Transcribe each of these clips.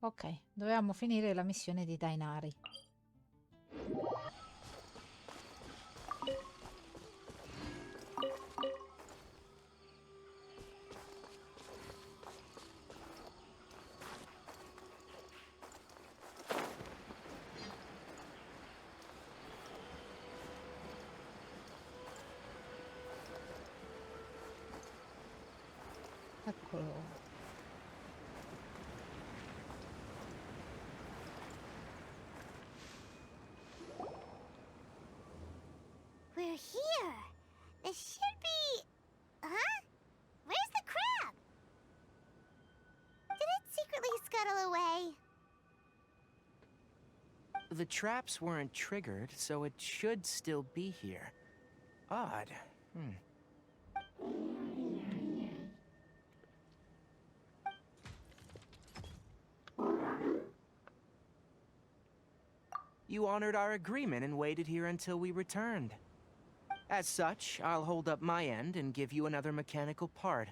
Ok, dovevamo finire la missione di Dainari. Eccolo. We're here. This should be... Huh? Where's the crab? Did it secretly scuttle away? The traps weren't triggered, so it should still be here. Odd. You honored our agreement and waited here until we returned. As such, I'll hold up my end and give you another mechanical part.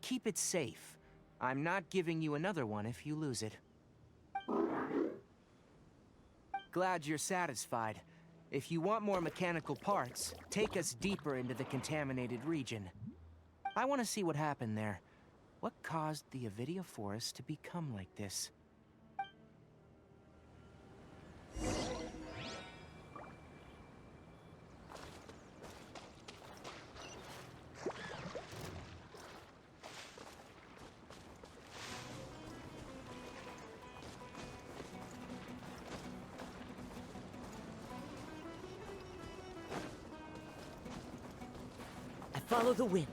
Keep it safe. I'm not giving you another one if you lose it. Glad you're satisfied. If you want more mechanical parts, take us deeper into the contaminated region. I want to see what happened there. What caused the Avidia forest to become like this? Follow the wind.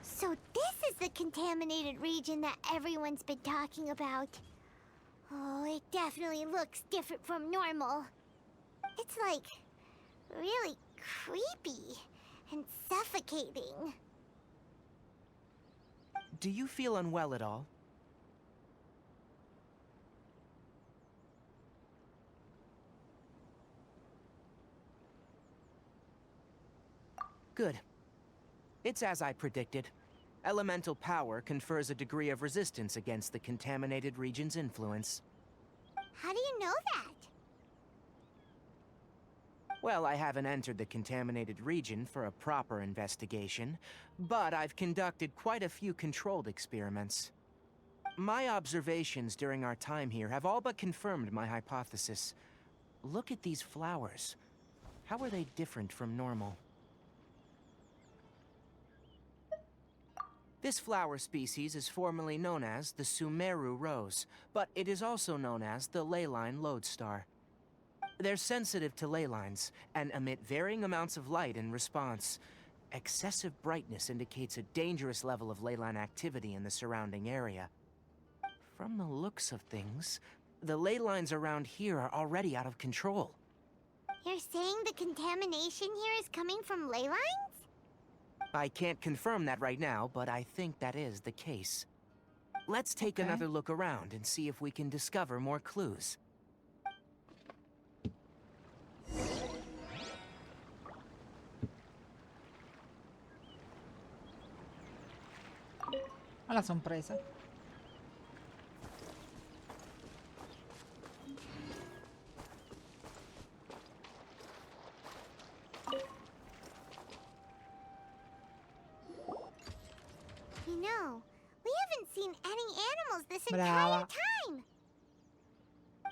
So this is the contaminated region that everyone's been talking about. Oh, it definitely looks different from normal. It's like really creepy and suffocating. Do you feel unwell at all? Good. It's as I predicted. Elemental power confers a degree of resistance against the contaminated region's influence. How do you know that? Well, I haven't entered the contaminated region for a proper investigation, but I've conducted quite a few controlled experiments. My observations during our time here have all but confirmed my hypothesis. Look at these flowers. How are they different from normal? This flower species is formerly known as the Sumeru rose, but it is also known as the leyline lodestar. They're sensitive to ley lines and emit varying amounts of light in response. Excessive brightness indicates a dangerous level of ley line activity in the surrounding area. From the looks of things, the ley lines around here are already out of control. You're saying the contamination here is coming from ley lines? I can't confirm that right now, but I think that is the case. Let's take another look around and see if we can discover more clues. Ma la son presa. You know, we haven't seen any animals this Brava. entire time.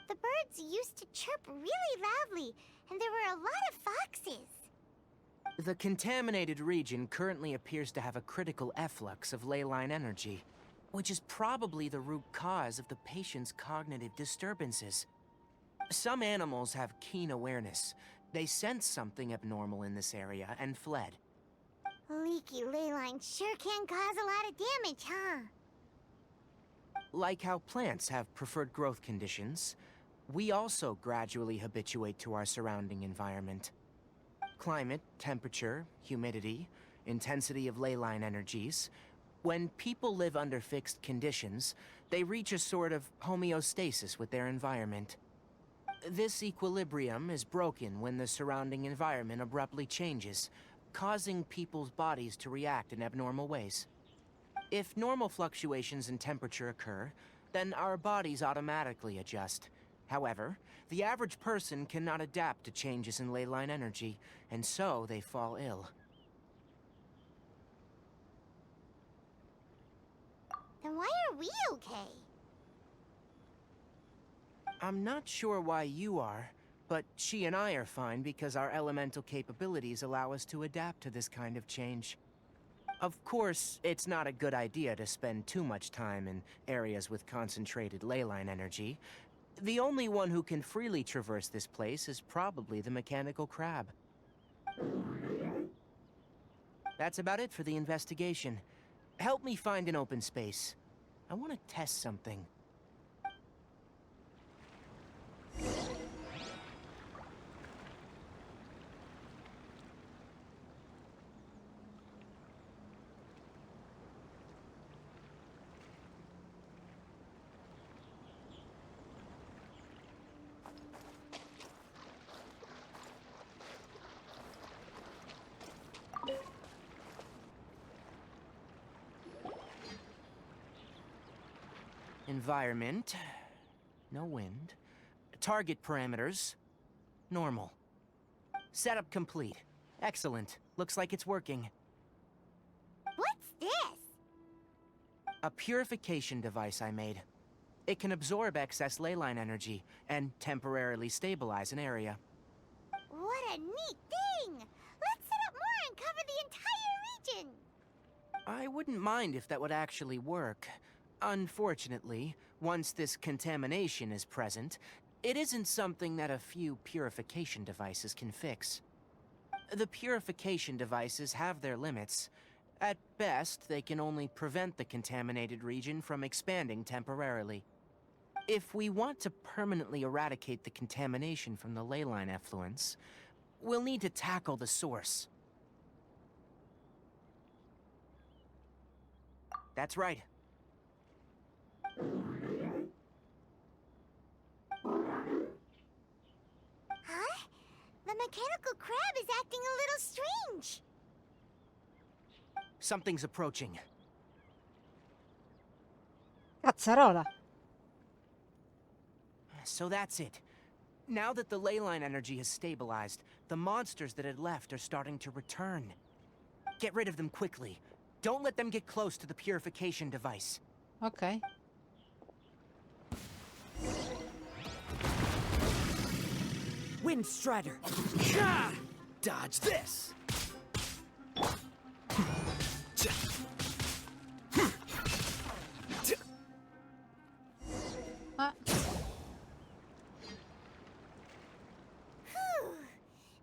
The birds used to chirp really loudly, and there were a lot of foxes. The contaminated region currently appears to have a critical efflux of ley line energy, which is probably the root cause of the patient's cognitive disturbances. Some animals have keen awareness. They sensed something abnormal in this area and fled. Leaky ley lines sure can cause a lot of damage, huh? Like how plants have preferred growth conditions, we also gradually habituate to our surrounding environment. Climate, temperature, humidity, intensity of ley line energies. When people live under fixed conditions, they reach a sort of homeostasis with their environment. This equilibrium is broken when the surrounding environment abruptly changes, causing people's bodies to react in abnormal ways. If normal fluctuations in temperature occur, then our bodies automatically adjust. However, the average person cannot adapt to changes in ley line energy, and so they fall ill. Then why are we okay? I'm not sure why you are, but she and I are fine because our elemental capabilities allow us to adapt to this kind of change. Of course, it's not a good idea to spend too much time in areas with concentrated ley line energy. The only one who can freely traverse this place is probably the mechanical crab. That's about it for the investigation. Help me find an open space. I want to test something. Environment. No wind. Target parameters. Normal. Setup complete. Excellent. Looks like it's working. What's this? A purification device I made. It can absorb excess ley line energy and temporarily stabilize an area. What a neat thing! Let's set up more and cover the entire region! I wouldn't mind if that would actually work. Unfortunately, once this contamination is present, it isn't something that a few purification devices can fix. The purification devices have their limits. At best, they can only prevent the contaminated region from expanding temporarily. If we want to permanently eradicate the contamination from the ley line effluents, we'll need to tackle the source. That's right. Huh? The mechanical crab is acting a little strange. Something's approaching. Cazzarola. So that's it. Now that the ley line energy has stabilized, the monsters that had left are starting to return. Get rid of them quickly. Don't let them get close to the purification device. Ok. Wind Strider! Gah! Dodge this! Ah, Whew.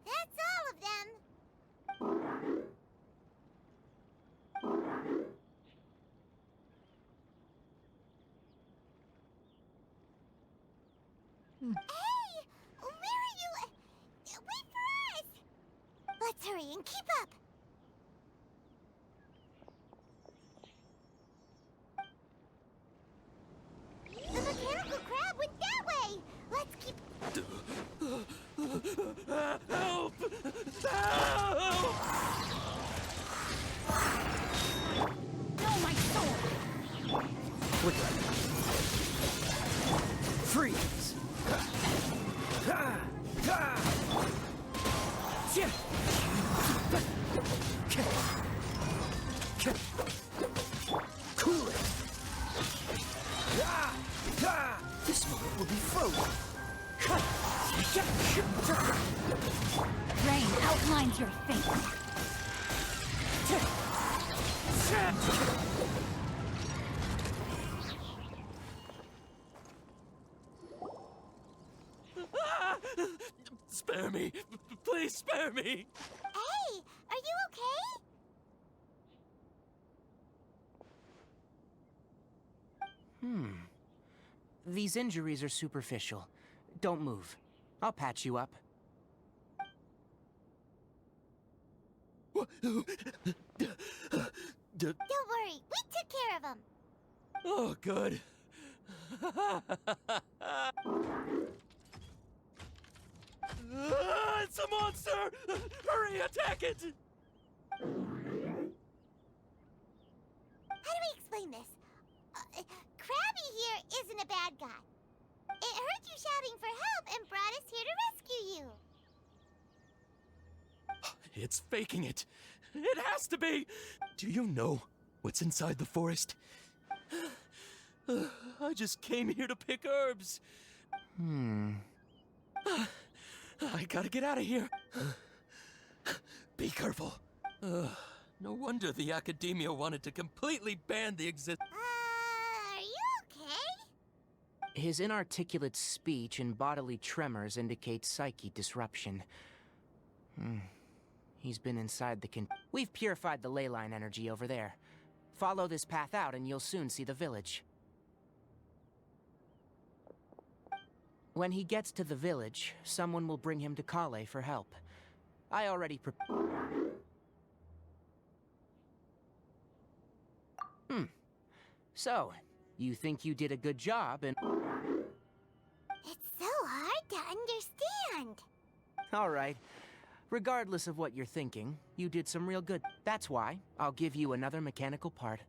That's all of them. Hey! Where are you? Wait for us! Let's hurry and keep up. The mechanical crab went that way. Let's keep... Help! Help! No, my sword! Freeze! Cool it! This moment will be frozen. Rain outlines your fate. Spare me! Please spare me! Hey, are you okay? These injuries are superficial. Don't move. I'll patch you up. Don't worry, we took care of him. Oh, good. It's a monster! Hurry, attack it! How do we explain this? Krabby here isn't a bad guy. It heard you shouting for help and brought us here to rescue you. It's faking it. It has to be! Do you know what's inside the forest? I just came here to pick herbs. I gotta get out of here. Be careful. No wonder the academia wanted to completely ban the Are you okay? His inarticulate speech and bodily tremors indicate psyche disruption. He's been inside the We've purified the ley line energy over there. Follow this path out and you'll soon see the village. When he gets to the village, someone will bring him to Kale for help. I already So, you think you did a good job and... It's so hard to understand. All right. Regardless of what you're thinking, you did some real good. That's why I'll give you another mechanical part.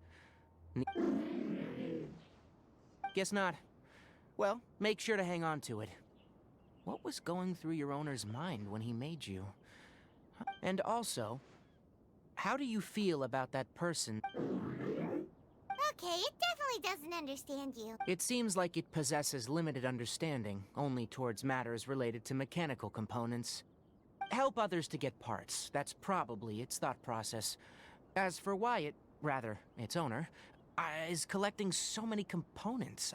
Guess not. Well, make sure to hang on to it. What was going through your owner's mind when he made you? And also, how do you feel about that person? Okay, it definitely doesn't understand you. It seems like it possesses limited understanding, only towards matters related to mechanical components. Help others to get parts. That's probably its thought process. As for why it, rather, its owner, is collecting so many components.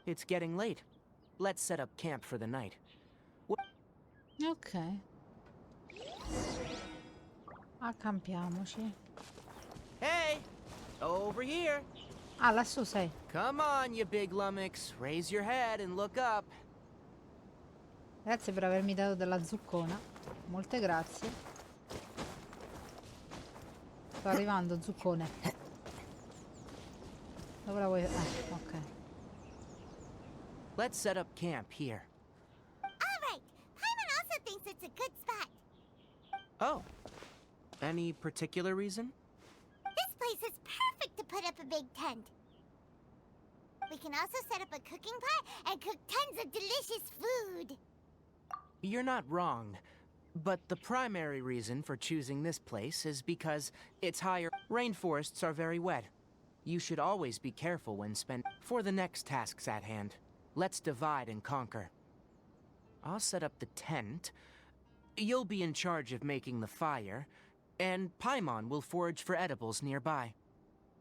It's getting late. Let's set up camp for the night. Ok. Accampiamoci. Hey! Over here! Ah, lassù sei. Come on, you big lummox. Raise your head and look up. Grazie per avermi dato della zuccona. Molte grazie. Sto arrivando, zuccone. Dove la vuoi? Ok. Let's set up camp here. All right. Paimon also thinks it's a good spot. Oh. Any particular reason? This place is perfect to put up a big tent. We can also set up a cooking pot and cook tons of delicious food. You're not wrong. But the primary reason for choosing this place is because it's higher. Rainforests are very wet. You should always be careful when For the next tasks at hand, let's divide and conquer. I'll set up the tent. You'll be in charge of making the fire. And Paimon will forage for edibles nearby.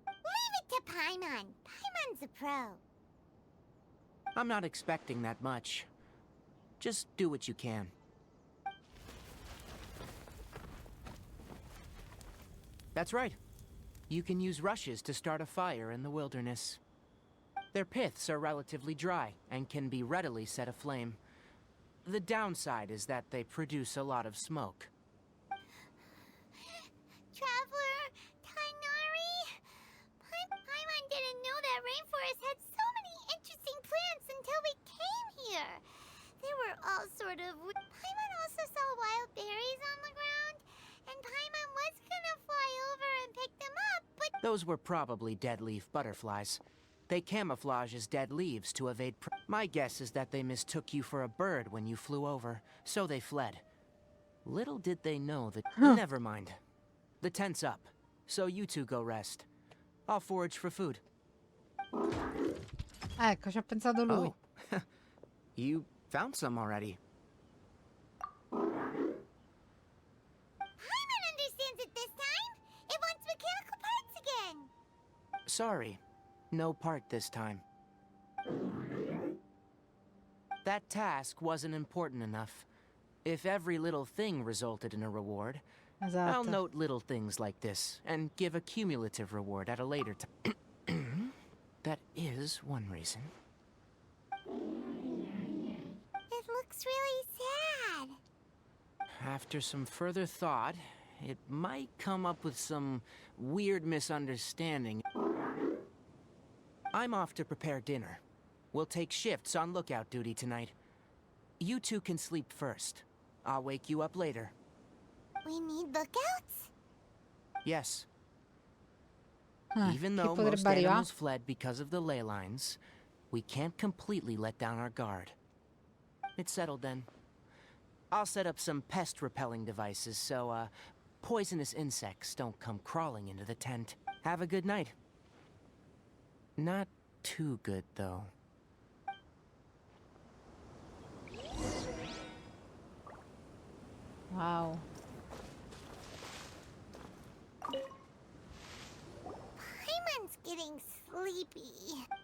Leave it to Paimon. Paimon's a pro. I'm not expecting that much. Just do what you can. That's right. You can use rushes to start a fire in the wilderness. Their piths are relatively dry and can be readily set aflame. The downside is that they produce a lot of smoke. Traveler, Tainari? Paimon didn't know that rainforest had so many interesting plants until we came here. They were all sort of... Paimon also saw wild berries on the ground, and Paimon was gonna fly over and pick them up, but... Those were probably dead leaf butterflies. They camouflage as dead leaves to evade My guess is that they mistook you for a bird when you flew over, so they fled. Little did they know that... Never mind. The tent's up, so you two go rest. I'll forage for food. Ecco, ci ha pensato lui. Oh. You found some already. Paimon understands it this time! It wants mechanical parts again! Sorry, no part this time. That task wasn't important enough. If every little thing resulted in a reward, I'll Esatto. note little things like this and give a cumulative reward at a later time. That is one reason. It looks really sad. After some further thought, it might come up with some weird misunderstanding. I'm off to prepare dinner. We'll take shifts on lookout duty tonight. You two can sleep first. I'll wake you up later. We need lookouts? Yes. Even Chi though most potrebbe arrivare? animals fled because of the ley lines, we can't completely let down our guard. It's settled then. I'll set up some pest-repelling devices so, poisonous insects don't come crawling into the tent. Have a good night. Not too good, though. Wow. Paimon's getting sleepy.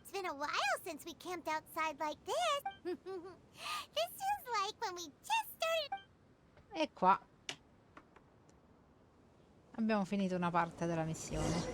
It's been a while since we camped outside like this. This is like when we just started. E qua abbiamo finito una parte della missione.